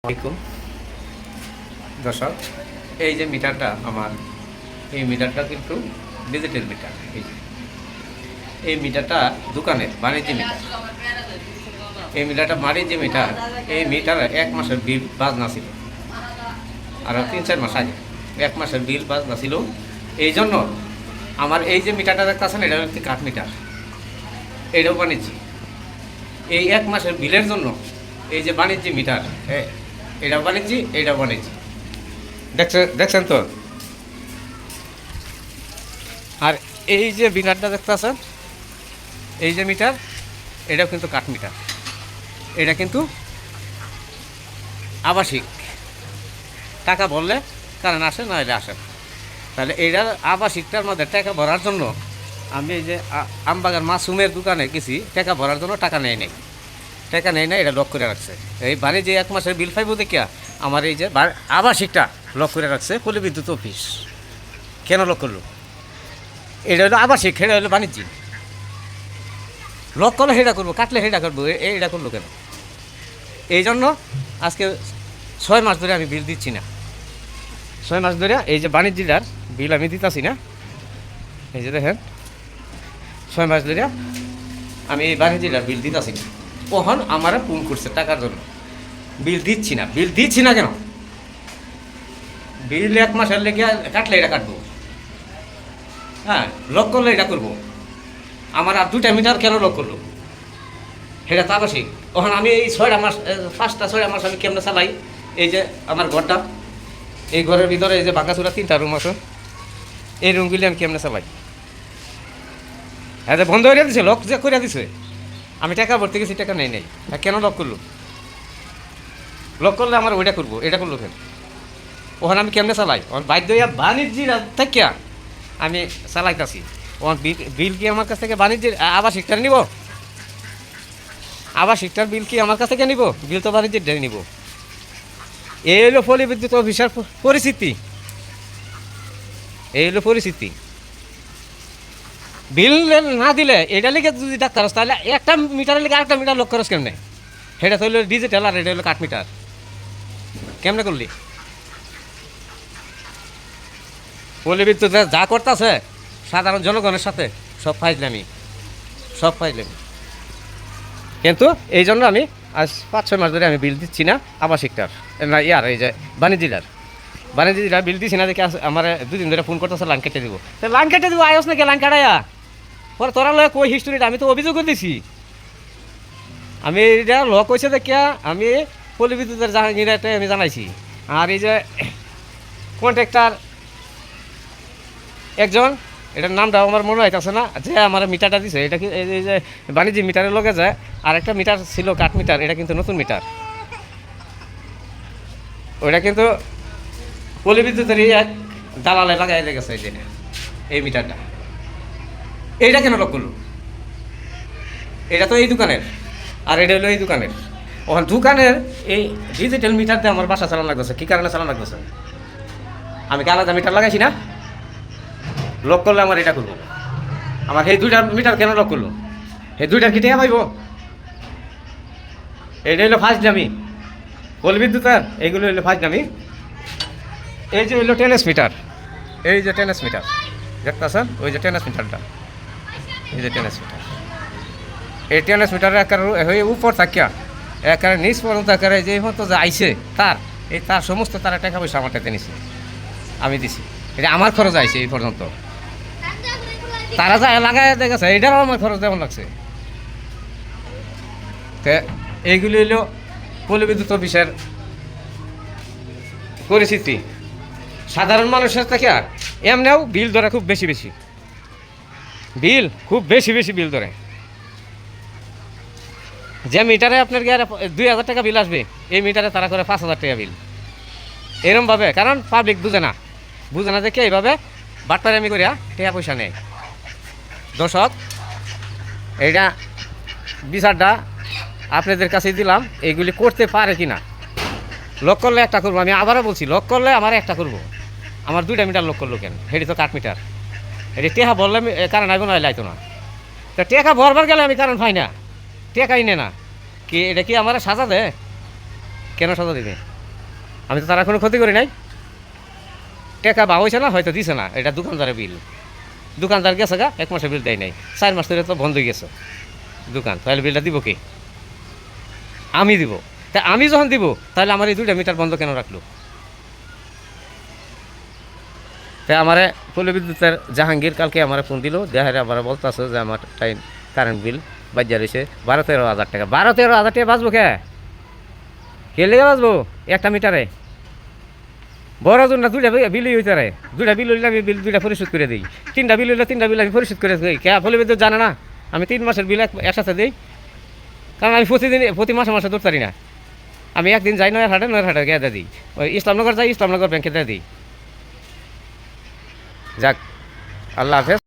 আসসালামাইকুম দর্শক, এই যে মিটারটা আমার, এই মিটারটা কিন্তু ডিজিটাল মিটার। এই মিটারটা দোকানের বাণিজ্য মিটার। এই মিটারটা বাণিজ্য মিটার। এই মিটার 1 মাসের বিল বাজনা ছিল, আর 3-4 মাস আগে 1 মাসের বিল বাজনা ছিল। এই জন্য আমার এই যে মিটারটা দেখতেছেন, এটা হচ্ছে কাঠ মিটার, এটাও বাণিজ্য। এই 1 মাসের বিলের জন্য এই যে বাণিজ্য মিটার, এটা বাণিজ্য, এটা বাণিজ্য, দেখছেন তো। আর এই যে মিটারটা দেখতেছেন, এই যে মিটার, এটাও কিন্তু কাঠ মিটার। এটা কিন্তু আবাসিক, টাকা বললে কারণ আসে, না এটা আসে। তাহলে এইটার আবাসিকটার মধ্যে টাকা ভরার জন্য আমি এই যে আমবাগান মাসুমের দোকানে গেছি, টাকা ভরার জন্য টাকা নেয় নাই, টাকা নেয় না, এটা লক করে রাখছে। এই বাড়ি যে 1 মাসের বিল পাইব দেখিয়া আমার এই যে আবাসিকটা লক করে রাখছে পল্লী বিদ্যুৎ অফিস। কেন লক করলো? এটা হলো আবাসিক, সেটা হলো বাণিজ্যিক। লক করলে সেটা করবো, কাটলে সেটা করবো, এইটা করলো কেন? এই জন্য আজকে 6 মাস ধরে আমি বিল দিচ্ছি না। 6 মাস ধরে এই যে বাণিজ্যিকটার বিল আমি দিতেছি না। এই যে দেখেন, 6 মাস ধরে আমি এই বাণিজ্যিকটার বিল দিতেছি না। ওখান আমার ফোন করছে টাকার জন্য, বিল দিচ্ছি না। বিল দিচ্ছি না কেন? বিল 1 মাসের লেগে কাটলে এটা কাটবো, হ্যাঁ, লক করলে এটা করবো। আমার আর 2টা মিটার কেন লক করলো? সেটা তো আবাসিক। ওখানে আমি এই 6টা মাস, 5টা-6টা মাস আমি কেমনে চালাই? এই যে আমার ঘরটা, এই ঘরের ভিতরে এই যে ভাঙাচোরা 3টা রুম আছে, এই রুমগুলি আমি কেমনে চালাই? হ্যাঁ, বন্ধ করে দিছে, লক যে করে দিছে। আমি টাকা ভরতে গেছি, টাকা নেই। কেন লক করলো? লক করলে আমার ওইটা করবো, এটা করলো কেন? ওখানে আমি কেমনে চালাই? বাধ্য হইয়া বাণিজ্যিক থেকে আমি চালাইতেছি। ওখান বিল কি আমার কাছ থেকে বাণিজ্যের আবাসিকটার নিব? আবাসিকটার বিল কি আমার কাছ থেকে নিব? বিল তো বাণিজ্যের নিব। এই হলো পল্লী বিদ্যুৎ অফিসের পরিস্থিতি। এই হলো পরিস্থিতি। বিল না দিলে এটা লিখে যদি ডাক্তার আসে, তাহলে একটা মিটারের লিখে আরেকটা মিটার লক খরচ কেমনে? সেটা তো হলো ডিজিটাল, আর এটা হলো কাঠ মিটার। কেমনে করলি? পল্লী বিদ্যুৎ যা করতেছে সাধারণ জনগণের সাথে সব ফাইজলামি। কিন্তু এই জন্য আমি আজ 5-6 মাস ধরে আমি বিল দিচ্ছি না আবাসিকটার, না এই যে বাণিজ্যিকটার বিল দিচ্ছি না। দেখে আমার 2 দিন ধরে ফোন করতেছে, লাইন কেটে দিব। তো লাইন কেটে দিব, আয়স নাকি লাইন কাটাইয়া পরে তোরা লয় কই হিস্টোরিটা? আমি তো অভিযোগও দিছি। আমি এটা লক হয়েছে দেখিয়া আমি পল্লী বিদ্যুতের জাহাঙ্গীরটা আমি জানাইছি। আর এই যে কন্ট্রাক্টর একজন, এটার নামটা আমার মনে হইতেছে না, যে আমার মিটারটা দিছে, এটা কি এই যে বাণিজ্যিক মিটারের লগে যায়। আর একটা মিটার ছিল কাঠ মিটার, এটা কিন্তু নতুন মিটার। ওইটা কিন্তু পল্লী বিদ্যুতের এক দালালে লাগাই গেছে এই যে এই মিটারটা। এইটা কেন লক করলো? এটা তো এই দোকানের, আর এটা হলো এই দোকানের। ওখানে দোকানের এই ডিজিটাল মিটার দিয়ে আমার বাসা চালানো লাগতেছে। কী কারণে চালানো লাগতেছে? আমি কি আলাদা মিটার লাগাইছি না? লক করলে আমার এটা করবো। আমার সেই 2টা মিটার কেন লক করলো? সেই 2টার কি টেকা পাইব? এইটা হইলো ফার্স্ট দামি পল্লী বিদ্যুতের, এইগুলো হইলো ফার্স্ট দামি। এই যে হইলো টেনেস মিটার, এই যে টেনেস মিটার দেখতেছেন, ওই যে টেনেস মিটারটা, এই যে টেনেস মিটার। এই টেনেস মিটারের একার হয়ে উপর থাকিয়া একারে নিচ পর্যন্ত একারে যে মতো যে আইসে তার সমস্ত তারা টাকা পয়সা আমার টাকা নিছে, আমি দিছি। এটা আমার খরচ আইছে এই পর্যন্ত। তারা যা লাগাই দেখেছে, এটারও আমার খরচ যেমন লাগছে। তো এইগুলি হইল পল্লী বিদ্যুৎ অফিসের পরিস্থিতি। সাধারণ মানুষের থেকে এমনিও বিল ধরে খুব বেশি বিল ধরে। যে মিটারে আপনার গিয়ে 2,000 টাকা বিল আসবে, এই মিটারে তারা করে 5,000 টাকা বিল। এরমভাবে, কারণ পাবলিক বুঝে না দেখে এইভাবে বাটপারামি করিয়া টাকা পয়সা নেয়। দর্শক, এইটা বিচারটা আপনাদের কাছে দিলাম, এইগুলি করতে পারে কি না। লক করলে একটা করবো, আমি আবারও বলছি, লক করলে আমার একটা করবো। আমার 2টা মিটার লক করলো কেন? সেটি তো কাঠ মিটার। এটি টেকা ভরলে কারণ আইব, না লাইতো না। তা টেকা ভরবার গেলে আমি কারণ পাই না, টেকাই নে না। কি এটা কি আমার সাজা দেয়? কেন সাজা দিবে? আমি তো তারা কোনো ক্ষতি করি নাই, টাকা বা হয়েছে না, হয়তো দিছে না, এটা দোকানদারের বিল। দোকানদার গেছে গা, 1 মাসের বিল দেয় নাই, 4 মাস ধরে তো বন্ধ হয়ে গেছে দোকান, তাহলে বিলটা দিব কে? আমি দিব। তা আমি যখন দিব, তাহলে আমার এই 2টা মিটার বন্ধ কেন রাখলো? তাই আমারে পল্লী বিদ্যুতের জাহাঙ্গীর কালকে আমার ফোন দিল, দেখারে আবার বলতেছে যে আমার টাইম কারেন্ট বিল বাজ্যা রয়েছে 12-13 হাজার টাকা। 12-13 হাজার টাকা বাঁচবো কে লেগে বাঁচবো একটা মিটারে? বড় জন না, 2টা বিলই হইতে রে, 2টা বিল হইলে আমি বিল 2টা পরিশোধ করে দিই, 3টা বিল হইলে 3টা বিল আমি পরিশোধ করে দিই। কে পল্লী বিদ্যুৎ জানে না আমি 3 মাসের বিল একসাথে দিই? কারণ আমি প্রতি মাসে মাসে ধরতে পারি না। আমি একদিন যাই নয়ারহাটে গিয়ে দিয়ে দিই, ওই ইসলামনগর যাই, ইসলামনগর ব্যাংকে দিয়ে দিই। যাক, আল্লাহ হাফেজ।